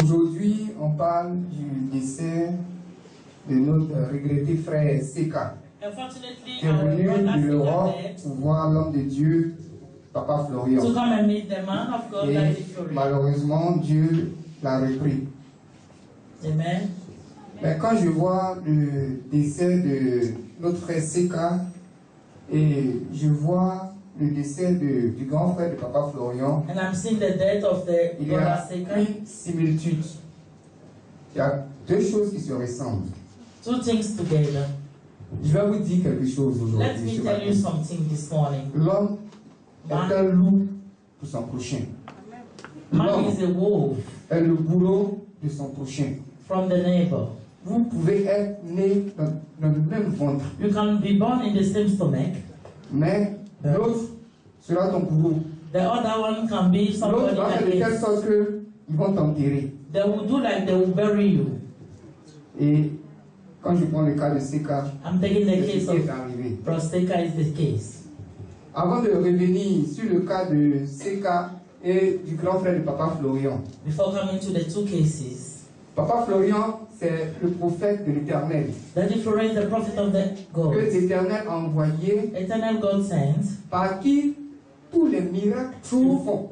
Aujourd'hui, on parle du décès de notre regretté frère Seka, qui est venu de l'Europe pour voir l'homme de Dieu, Papa Florian. Et malheureusement, Dieu l'a repris. Amen. Mais quand je vois le décès de notre frère Seka et je vois le décès du grand frère de Papa Florian, And I'm seeing the death of the il y a brother Seka. une similitude. Il y a deux choses qui se ressemblent. Two things together. Je vais vous dire quelque chose Let aujourd'hui. me ce tell you matin. something this morning. L'homme est un loup pour son prochain. Man L'homme is a wolf est le bourreau de son prochain. from the neighbor. Vous pouvez être né dans le même ventre, You can be born in the same stomach. mais l'autre sera ton bourreau. The other one can be L'autre somebody va faire de telle that sorte qu'ils vont t'enterrer. they will do like they will bury you. Et quand je prends le cas de Seka, I'm taking the c'est case ce qui est of arrivé. Prosteka is the case. Avant de revenir sur le cas de Seka et du grand frère de Papa Florian, Before coming to the two cases, Papa Florian, c'est le prophète de l'Éternel, Daddy Florian is the prophet of the que God. l'Éternel a envoyé, Eternal God sent par qui tous les miracles se font.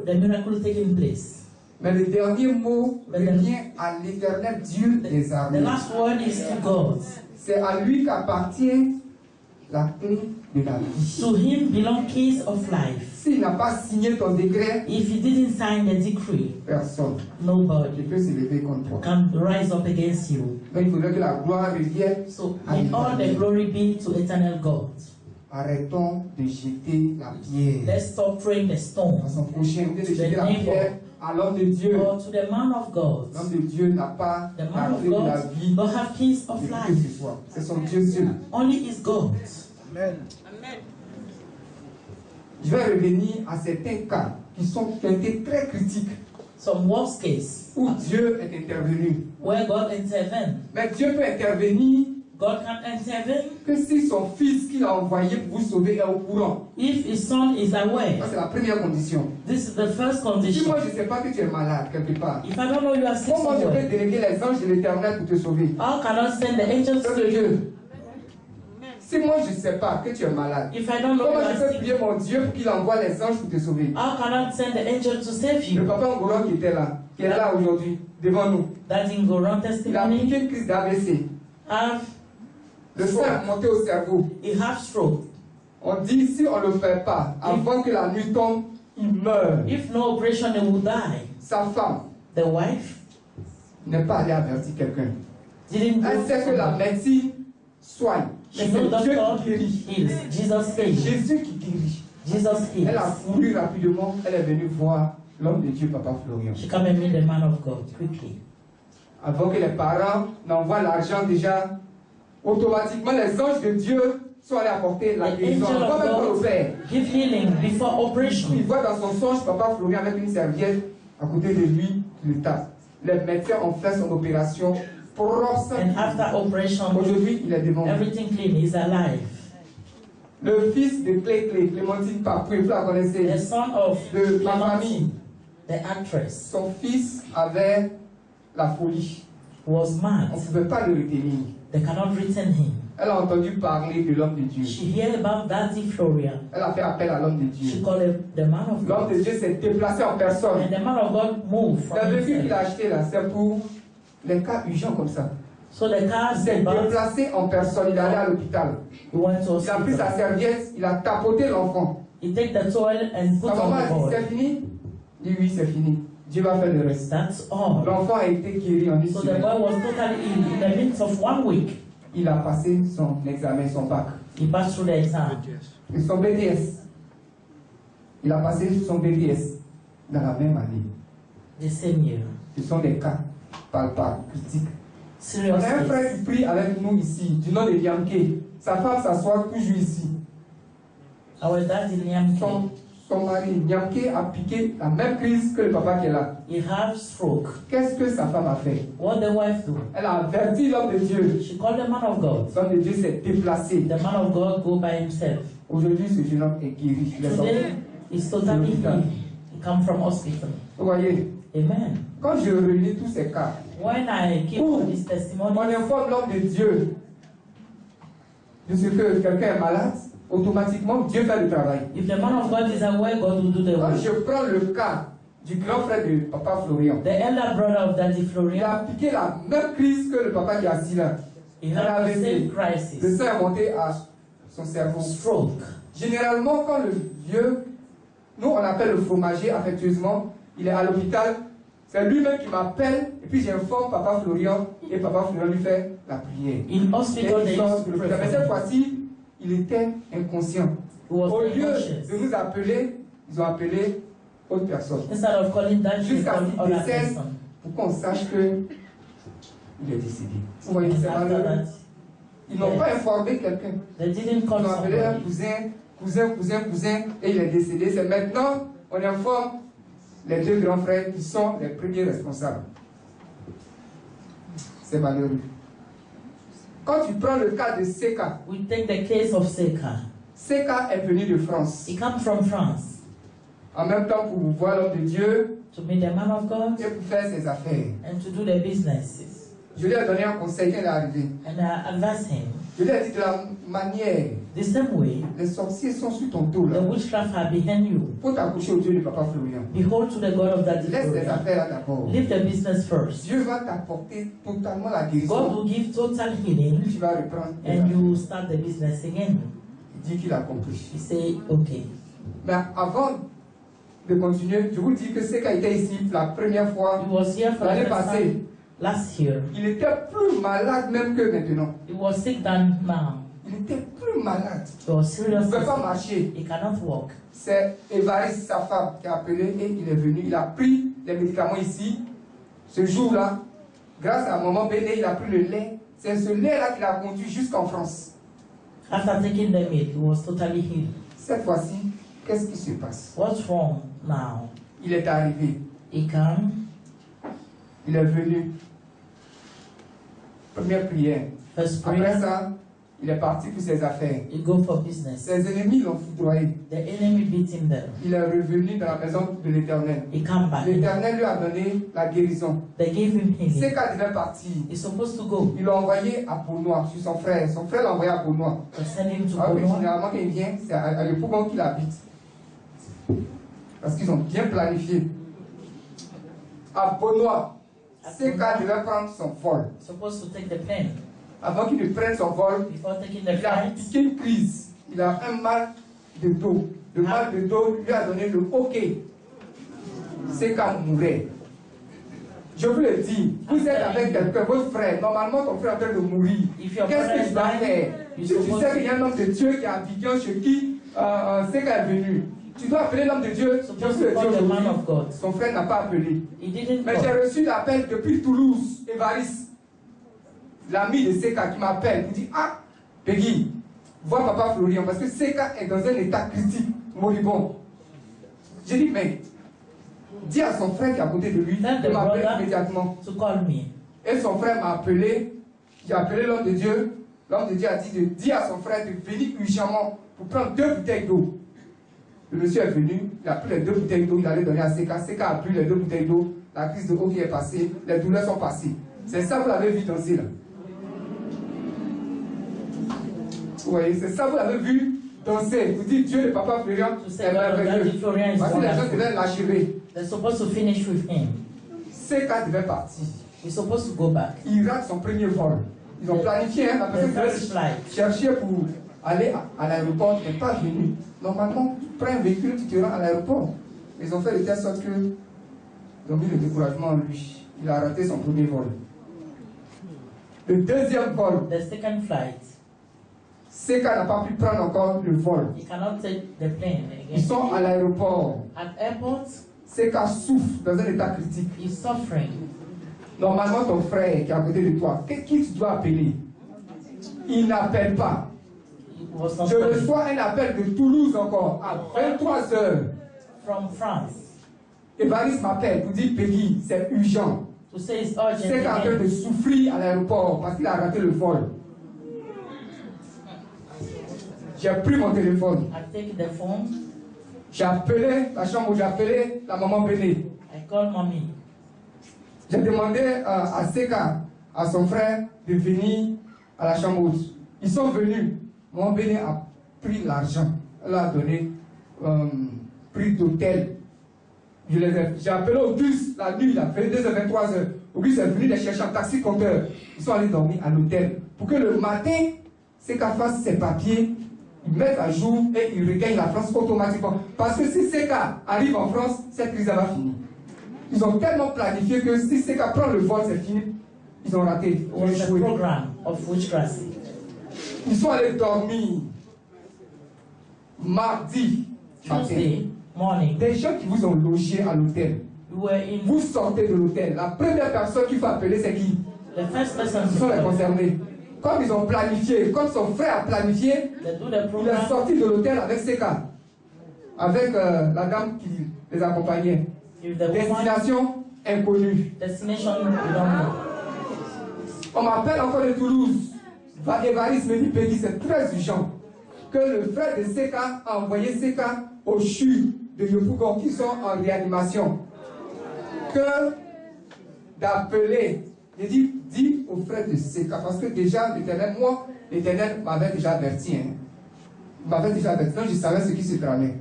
the miracle taking place. Mais le dernier mot revient à l'Éternel Dieu des The armées. last word is to God. C'est à lui qu'appartient la clé de la vie. To him belong keys of life. S'il n'a pas signé ton décret, If he didn't sign the decree, personne ne nobody peut se lever contre toi. can rise up against you. Donc il faudrait que la gloire revienne. So may all the glory be to eternal God. Arrêtons de jeter la pierre Let's stop throwing the à stone son prochain. Au lieu de jeter la pierre à l'homme de Dieu. or to the man of God. L'homme de Dieu n'a pas The la man of clé de la God vie don't have keys of de qui life. que ce soit. C'est son Dieu seul. Only is God. Amen. Je vais revenir à certains cas qui ont été très critiques, Some worst case où Dieu est intervenu. where God intervened. Mais Dieu peut intervenir God can intervene que si son fils qu'il a envoyé pour vous sauver est au courant. if his son is Ça, aware. c'est la première condition. This is the first Si condition. moi je ne sais pas que tu es malade quelque part, If I don't know you are sick comment je peux somewhere, déléguer les anges de l'éternel pour te sauver? how can I send the angels Peuple to de you? Dieu. Si moi je ne sais pas que tu es malade, If I don't know you comment je are peux sick, prier mon Dieu pour qu'il envoie les anges pour te sauver? how can I send the angel to save Le you? papa Ngoro qui était là, qui est là aujourd'hui, devant nous, That in Goran il a testimony, piqué une crise d'AVC. have Le sang est monté au cerveau. a half stroke. On dit si on ne le fait pas, avant que la nuit tombe, il meurt. If no operation, they will die. Sa femme The wife n'est pas allée avertir quelqu'un. didn't go. Elle sait que la médecine soigne. Mais She c'est knows Dieu doctor qui guérit. heals. Jesus C'est heals. Jésus qui guérit. Jesus Elle a heals. couru rapidement, elle est venue voir l'homme de Dieu, Papa Florian. She come and meet the man of God quickly. Avant que les parents n'envoient l'argent déjà, automatiquement les anges de Dieu sont allés apporter la The guérison. angel Avant of même qu'on le fait. God give healing before Il operation. voit dans son songe Papa Florian avec une serviette à côté de lui, le tape. Les médecins ont fait son opération propre. And after operation, Aujourd'hui, il est devant nous. everything clean. He's alive. Le fils de Clémentine Papré, vous la The connaissez, son of de ma famille. the actress, Son fils avait la folie. was On mad. ne pouvait pas le retenir. They cannot retain him. Elle a entendu parler de l'homme de Dieu. She heard about Daddy Florian. Elle a fait appel à l'homme de She Dieu. called the man of L'homme God. de Dieu s'est déplacé en personne. And the man of God moved from Le véhicule qu'il himself. a acheté là, c'est pour les cas urgents comme ça. So the car Il s'est déplacé en personne. Il est allé à l'hôpital. He went to Il a pris sa hospital. serviette, il a tapoté l'enfant. He take the towel and put Sa maman on a the dit boy. c'est fini. Il dit oui, c'est fini. Dieu va faire le reste. That's all. L'enfant a été guéri en une So the semaine. boy was totally healed in the midst of 1 week. Il a passé son examen, son bac. He passed through the exam. Et son BTS. Il a passé son BTS dans la même année. The same year. Ce sont des cas palpables, critiques. On Serious a un case. frère qui prie avec nous ici, du nom de Yamke. Sa femme s'assoit toujours ici. Our dad in Niamey. son mari, Nyamke, a piqué la même crise que le papa qui est là. He had stroke. Qu'est-ce que sa femme a fait? What the wife do? Elle a averti l'homme de Dieu. She called the man of God. L'homme de Dieu s'est déplacé. The man of God go by himself. Aujourd'hui, ce jeune homme est guéri. Today, he's totally healed. He come from hospital. Vous voyez? Amen. Quand je réunis tous ces cas, When I give all this testimony, on informe l'homme de Dieu de ce que quelqu'un est malade, automatiquement Dieu fait le travail. if the man of God is aware, God will do the Quand work. je prends le cas du grand frère de papa Florian, The elder brother of Daddy il Florian, a piqué la même crise que le papa qui est assis là. he had the same Le crisis. sang est monté à son cerveau. Stroke. Généralement, quand le vieux, nous on appelle le fromager affectueusement, il est à l'hôpital, c'est lui-même qui m'appelle, et puis j'informe papa Florian, et papa Florian lui fait la prière. In hospital, they used to pray Mais for cette him. fois-ci, il était inconscient. He was Au lieu unconscious. de nous appeler, ils ont appelé autre personne. Instead of calling that, they Jusqu'à called ce qu'il other décède, person. pour qu'on sache qu'il est décédé. Vous voyez, And c'est after malheureux. that, Ils n'ont pas informé quelqu'un. they didn't Ils call ont appelé un somebody. cousin, et il est décédé. C'est maintenant, on informe les deux grands frères qui sont les premiers responsables. C'est malheureux. Quand tu prends le cas de Seka, We take the case of Seka. Seka est venu de France. He comes from France En même temps pour voir l'homme de Dieu to meet the man of God et pour faire ses affaires. and to do the businesses. Je lui ai donné un conseil quand il est arrivé. And I advise him Je lui ai dit de la manière, the same way les sorciers sont sur ton dos the là. witchcraft are behind you. Il faut t'accoucher au Dieu de papa Florian. Behold to the God of that Laisse tes Florian. affaires là d'abord. Leave the business first. Dieu va t'apporter totalement la God guérison. will give total healing Tu vas reprendre. tes and affaires. you start the business again. Il dit qu'il a compris. He say, okay. Mais avant de continuer, je vous dis que c'est qui a été ici la première fois, He was here for l'année the first passée, time last year. il était plus malade même que maintenant. He was sick than now. Il était plus malade. He was Il seriously ne pouvait pas sick. marcher. He cannot walk. C'est Évariste, sa femme, qui a appelé et il est venu. Il a pris les médicaments ici. Ce jour-là, grâce à maman Béné, il a pris le lait. C'est ce lait-là qui l'a conduit jusqu'en France. After taking the milk, he was totally healed. Cette fois-ci, qu'est-ce qui se passe? What's wrong now? Il est arrivé. He come. Il est venu. Première prière. First Après prayer. ça, il est parti pour ses affaires. He go for business. Ses ennemis l'ont foudroyé. The enemy beat him there. Il est revenu dans la maison de l'Éternel. He come back. L'Éternel lui a donné la guérison. They gave him healing. C'est quand il devait partir. He's supposed to go. Il l'a envoyé à Beaunois, sur son frère. Son frère l'a envoyé à Beaunois. They send him to Ah oui, Bonoa. généralement, quand il vient, c'est à l'Épougon qu'il habite. Parce qu'ils ont bien planifié. À Beaunois, c'est quand il devait prendre son vol. Supposed to take the plane. Avant qu'il ne prenne son vol, Before taking the il a flight, piqué une crise. Il a un mal de dos. Le mal de dos lui a donné le hockey. C'est quand mourait. Je vous le dis, vous êtes avec quelqu'un, votre frère, normalement ton frère est en train de mourir. if your Qu'est-ce brother que is tu dois faire? dying, Si tu sais qu'il y a un homme de Dieu qui est à Abidjan, chez qui c'est qu'elle est venu, tu dois appeler l'homme de Dieu. Je supposed vous le to dis call the man aujourd'hui, of God. son frère n'a pas appelé. He didn't Mais j'ai call. reçu l'appel depuis Toulouse, Évariste, l'ami de Seka qui m'appelle, qui dit ah, Peggy, vois papa Florian, parce que Seka est dans un état critique, moribond. J'ai dit, mais dis à son frère qui est à côté de lui Tell de the m'appeler brother immédiatement. to call me. Et son frère m'a appelé, j'ai appelé l'homme de Dieu. L'homme de Dieu a dit de dire à son frère de venir urgemment pour prendre 2 bouteilles d'eau. Le monsieur est venu, il a pris les 2 bouteilles d'eau, il allait donner à Seka. Seka a pris les 2 bouteilles d'eau, la crise de eau qui est passée, les douleurs sont passées. C'est ça que vous l'avez vu danser là. Vous voyez, c'est ça que vous l'avez vu danser. Vous dites Dieu, le papa Florian, say, est God of Daddy merveilleux. Florian is Voici les gens wonderful. devaient l'achever. They're supposed to finish with him. Seka devait partir. He's supposed to go back. Il rate son premier vol. Ils ont planifié, hein, la The personne first devait flight. chercher pour aller à l'aéroport, n'est pas venu. Normalement, tu prends un véhicule, tu te rends à l'aéroport. Ils ont fait de telle sorte que ils ont mis le découragement en lui. Il a raté son premier vol. Le deuxième vol, The second flight, Seka n'a pas pu prendre encore le vol. he cannot take the plane Ils again. sont à l'aéroport. At airport, Seka souffre dans un état critique. he's suffering. Normalement, ton frère qui est à côté de toi, qui tu dois appeler? Il n'appelle pas. He was not Je calling. reçois un appel de Toulouse encore à 23h. from France. Évariste m'appelle pour dire Peggy, c'est urgent. To say it's urgent. C'est qu'en train de souffrir à l'aéroport parce qu'il a raté le vol. J'ai pris mon téléphone. I take the phone. J'ai appelé la chambre où j'ai appelé la maman Béné. I call mommy. J'ai demandé à Seka, à son frère, de venir à la chambre haute. Ils sont venus. Maman Béné a pris l'argent. Elle a donné prix d'hôtel. J'ai appelé au bus la nuit, là, 22h, 23h. Au bus est venu les chercher en taxi compteur. Ils sont allés dormir à l'hôtel. Pour que le matin, Seka fasse ses papiers, ils mettent à jour et ils regagnent la France automatiquement. Parce que si Seka arrive en France, cette crise va finir. Ils ont tellement planifié que si Seka prend le vol, c'est fini. Ils ont raté. Ils ont échoué. Ils sont allés dormir. Mardi Tuesday morning. Des gens qui vous ont logé à l'hôtel. Vous sortez de l'hôtel. La première personne qu'il faut appeler, c'est qui? Ce sont les concernés. Comme ils ont planifié, comme son frère a planifié, il est sorti de l'hôtel avec Seka, avec la dame qui les accompagnait. Destination inconnue. On m'appelle encore de Toulouse. Évariste me dit, Peggy, c'est très urgent que le frère de Seka a envoyé Seka au CHU de Yopougon qui sont en réanimation. Que d'appeler. J'ai dit, dis au frère de Seka, parce que déjà, l'Éternel, moi, l'Éternel m'avait déjà averti. Il m'avait déjà averti, donc je savais ce qui se tramait.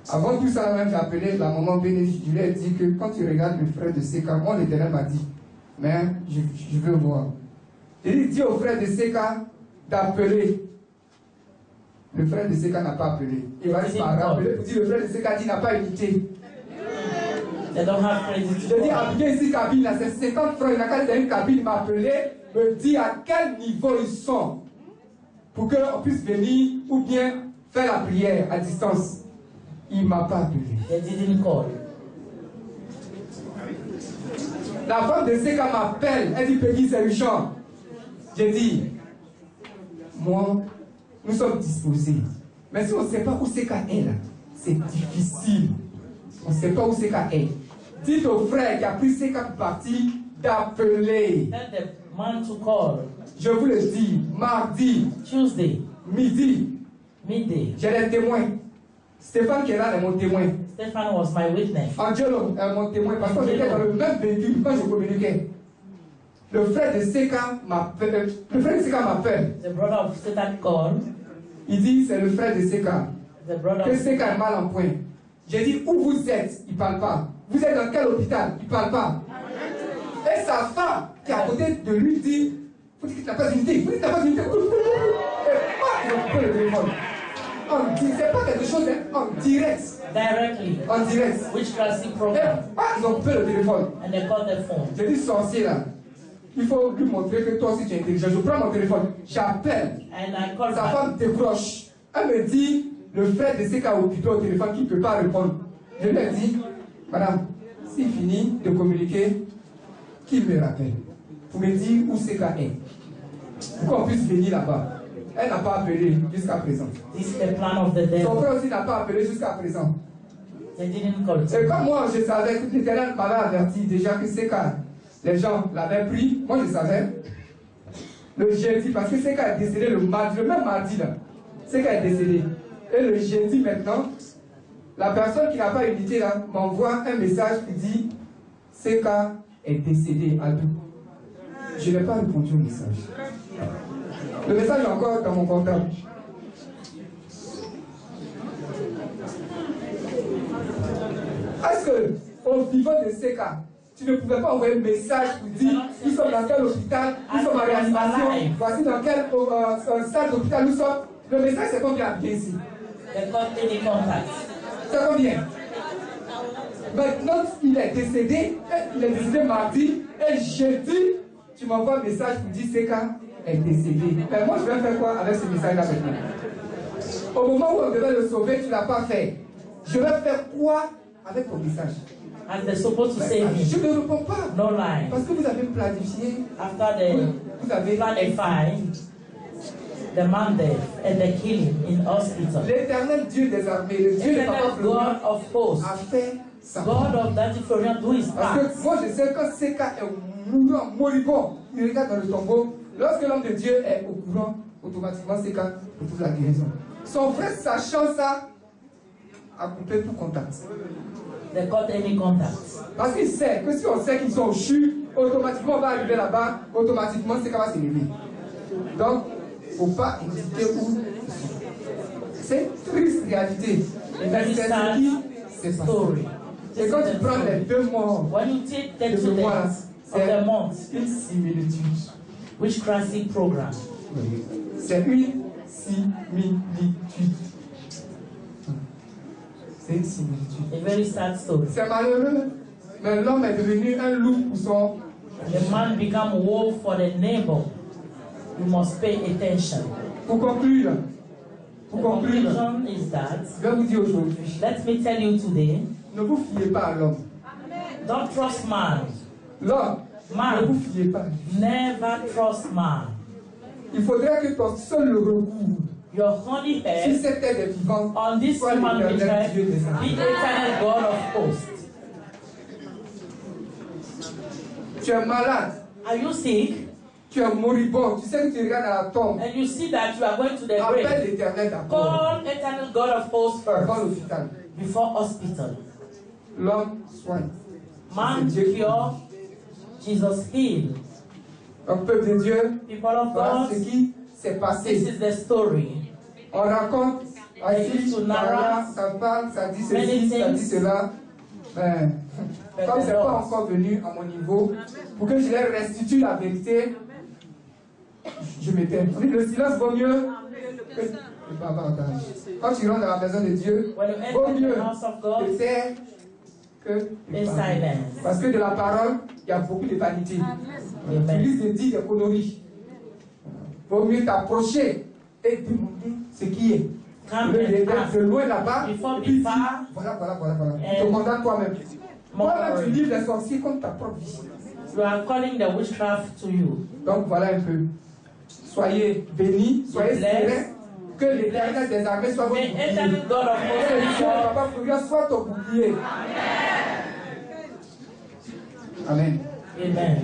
Avant tout ça, même, j'ai appelé la maman Bénédicte. Je lui ai dit que quand tu regardes le frère de Seka, moi, l'Éternel m'a dit, mais je veux voir. J'ai dit, dis au frère de Seka d'appeler. Le frère de Seka n'a pas appelé. Il va rappeler pour dire, le frère de Seka dit, n'a pas évité. They don't have credit. Je dis, habiter ici, cabine, là, c'est 50 francs. Il n'a qu'à une cabine m'appeler, me dire à quel niveau ils sont pour qu'on puisse venir ou bien faire la prière à distance. Il ne m'a pas appelé. They didn't call. La femme de Seka m'appelle, elle dit, Peggy, c'est urgent. J'ai dit, moi, nous sommes disposés. Mais si on ne sait pas où Seka est là, c'est difficile. On ne sait pas où Seka est. Dites au frère qui a pris Seka pour partir d'appeler. Tell the man to call. Je vous le dis, mardi, Tuesday, midi, midday. j'ai des témoins. Stéphane qui est là est mon témoin. Stephan was my witness. Angelo est mon témoin parce qu'on était dans le même véhicule quand je communiquais. Le frère de Seka m'appelle. The brother of Satan called. Il dit c'est le frère de Seka. The brother Que Seka est mal en point. J'ai dit où vous êtes, il ne parle pas. Vous êtes dans quel hôpital, il ne parle pas. Et sa femme qui est à côté de lui dit, vous dites qu'il n'a pas d'unité, vous dites qu'il n'a pas d'unité. Et ils ont coupé le téléphone. C'est pas quelque chose en direct. Directly. En direct. Witchcraft program. Ils ont coupé le téléphone. And they called the phone. J'ai dit sorcier là. Il faut lui montrer que toi aussi tu es intelligent. Je prends mon téléphone, j'appelle. And I call sa femme décroche. Elle me dit, le frère de Seka occupé au téléphone qui ne peut pas répondre. Je lui ai dit, madame, s'il finit de communiquer, qu'il me rappelle. Pour me dire où Seka est. Pour qu'on puisse venir là-bas. Elle n'a pas appelé jusqu'à présent. This is the plan of the devil. Son frère aussi n'a pas appelé jusqu'à présent. They didn't call. Et comme moi, je savais que l'Éternel m'avait averti déjà que Seka, les gens l'avaient pris. Moi, je savais. Le jeudi, parce que Seka est décédé le mardi, le même mardi là. Seka est décédé. Et le jeudi maintenant, la personne qui n'a pas unité là m'envoie un message qui dit Seka est décédé à tout. Je n'ai pas répondu au message. Le message est encore dans mon portable. Est-ce que au niveau de Seka, tu ne pouvais pas envoyer un message pour dire nous sommes dans quel hôpital, nous sommes en réanimation, voici dans quel salle d'hôpital nous sommes. Le message c'est combien ici? C'est combien? Maintenant il est décédé mardi et jeudi tu m'envoies un message pour dire Seka est décédé. Mais moi je vais faire quoi avec ce message là maintenant? Au moment où on devait le sauver, tu ne l'as pas fait. Je vais faire quoi avec ton message? And they're supposed to save me. Je ne réponds pas. No lie. Parce que vous avez planifié. After the vous avez planified. the man death and the killing in hospital. L'éternel Dieu des armées, le Dieu de Papa Florian, God of hosts, a fait ça. God of Daddy Florian do his part. Parce que moi je sais quand Seka est mourant, moribond, il regarde dans le tombeau. Lorsque l'homme de Dieu est au courant, automatiquement Seka retrouve la guérison. Son frère, sachant ça, a coupé tout contact. They cut any contact. Parce qu'il sait que si on sait qu'ils sont au CHU, automatiquement on va arriver là-bas, automatiquement Seka va s'élever. Donc, il ne faut pas hésiter où c'est une triste réalité. Mais c'est ce qui s'est passé. Et quand tu prends les 2 mois, when you take the 2 days of the month, une similitude. Witchcraft program. C'est une similitude. C'est une similitude. A very sad story. C'est malheureux, mais l'homme est devenu un loup pour son. The man become wolf for the neighbor. You must pay attention. Pour conclure, the conclusion is that, je vais vous dire aujourd'hui, let me tell you today, ne vous fiez pas à l'homme. Don't trust man. L'homme, ne vous fiez pas. Never trust man. Il faudrait que ton seul recours your only head sur cette terre des vivants on this soit human l'éternel Dieu des be armées. the eternal God of hosts. Tu es malade. Are you sick? Tu es moribond. Tu sais que tu regardes à la tombe. And you see that you are going to the Appelle grave. l'éternel d'abord. Call eternal God of hosts first. Avant l'hôpital. Before hospital. L'homme soigne. Man cure, Jesus heal. Donc, peuple de Dieu, People of voilà God, ce qui s'est passé. this is the story. On raconte, ainsi, ça parle, ça dit ceci, ça dit cela. Mais, comme ce n'est pas encore venu à mon niveau, pour que je leur restitue la vérité, je m'étais. Le silence vaut mieux que le bavardage. Quand tu rentres dans la maison de Dieu, vaut mieux te taire que le parler. Parce que de la parole, il y a beaucoup de vanité. Tu risques de dire des conneries. Vaut mieux t'approcher et demander ce qui est. De loin là-bas, et puis voilà. Tu te condamnes toi-même. Toi-même, tu livres les sorciers comme ta propre vie. You are calling the witchcraft to you. Donc voilà un peu. Soyez bénis, soyez sereins. Que l'éternel des armées soit votre bouclier. Papa Florian soit ton bouclier. Amen. Amen.